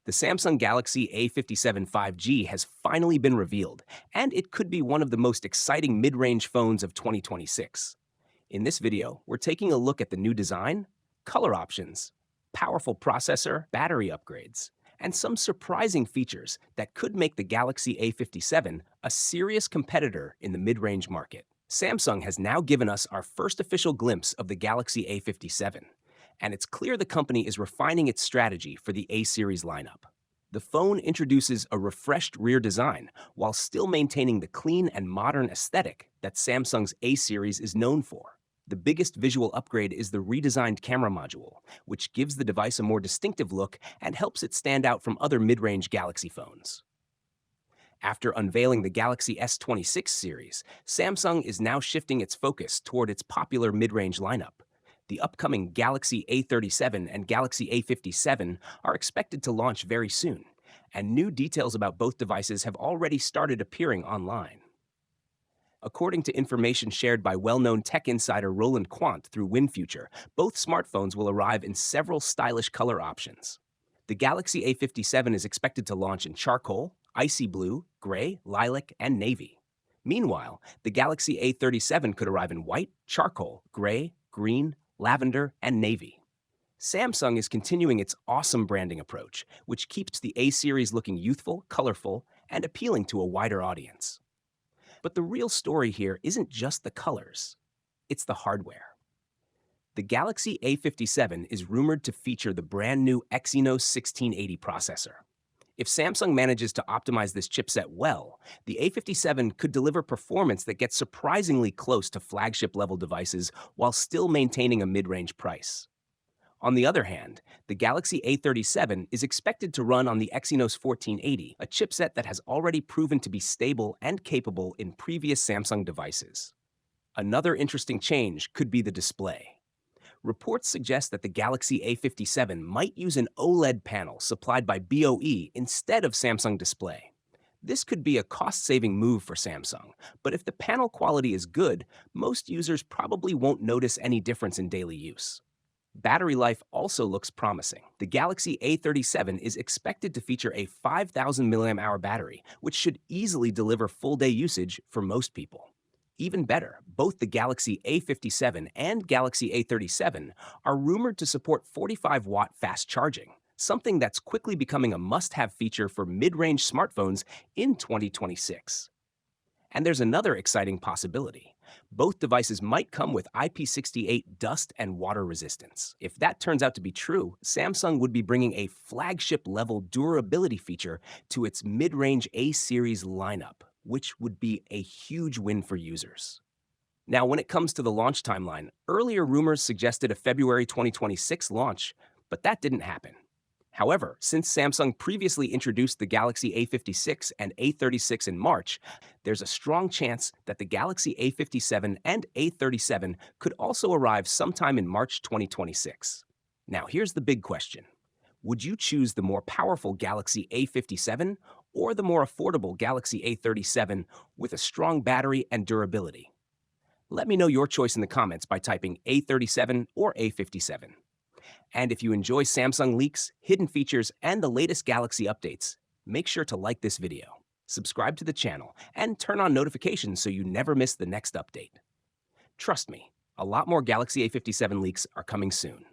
The Samsung Galaxy A57 5G has finally been revealed, and it could be one of the most exciting mid-range phones of 2026. In this video, we're taking a look at the new design, color options, powerful processor, battery upgrades, and some surprising features that could make the Galaxy A57 a serious competitor in the mid-range market. Samsung has now given us our first official glimpse of the Galaxy A57, and it's clear the company is refining its strategy for the A series lineup. The phone introduces a refreshed rear design while still maintaining the clean and modern aesthetic that Samsung's A series is known for. The biggest visual upgrade is the redesigned camera module, which gives the device a more distinctive look and helps it stand out from other mid-range Galaxy phones. After unveiling the Galaxy S26 series, Samsung is now shifting its focus toward its popular mid-range lineup. The upcoming Galaxy A37 and Galaxy A57 are expected to launch very soon, and new details about both devices have already started appearing online. According to information shared by well-known tech insider Roland Quant through WinFuture, both smartphones will arrive in several stylish color options. The Galaxy A57 is expected to launch in charcoal, icy blue, gray, lilac, and navy. Meanwhile, the Galaxy A37 could arrive in white, charcoal, gray, green, lavender, and navy. Samsung is continuing its awesome branding approach, which keeps the A series looking youthful, colorful, and appealing to a wider audience. But the real story here isn't just the colors, it's the hardware. The Galaxy A57 is rumored to feature the brand new Exynos 1680 processor. If Samsung manages to optimize this chipset well, the A57 could deliver performance that gets surprisingly close to flagship-level devices while still maintaining a mid-range price. On the other hand, the Galaxy A37 is expected to run on the Exynos 1480, a chipset that has already proven to be stable and capable in previous Samsung devices. Another interesting change could be the display. Reports suggest that the Galaxy A57 might use an OLED panel supplied by BOE instead of Samsung Display. This could be a cost-saving move for Samsung, but if the panel quality is good, most users probably won't notice any difference in daily use. Battery life also looks promising. The Galaxy A37 is expected to feature a 5,000 mAh battery, which should easily deliver full-day usage for most people. Even better, both the Galaxy A57 and Galaxy A37 are rumored to support 45-watt fast charging, something that's quickly becoming a must-have feature for mid-range smartphones in 2026. And there's another exciting possibility. Both devices might come with IP68 dust and water resistance. If that turns out to be true, Samsung would be bringing a flagship-level durability feature to its mid-range A series lineup, which would be a huge win for users. Now, when it comes to the launch timeline, earlier rumors suggested a February 2026 launch, but that didn't happen. However, since Samsung previously introduced the Galaxy A56 and A36 in March, there's a strong chance that the Galaxy A57 and A37 could also arrive sometime in March 2026. Now, here's the big question. Would you choose the more powerful Galaxy A57 or the more affordable Galaxy A37 with a strong battery and durability? Let me know your choice in the comments by typing A37 or A57. And if you enjoy Samsung leaks, hidden features, and the latest Galaxy updates, make sure to like this video, subscribe to the channel, and turn on notifications so you never miss the next update. Trust me, a lot more Galaxy A57 leaks are coming soon.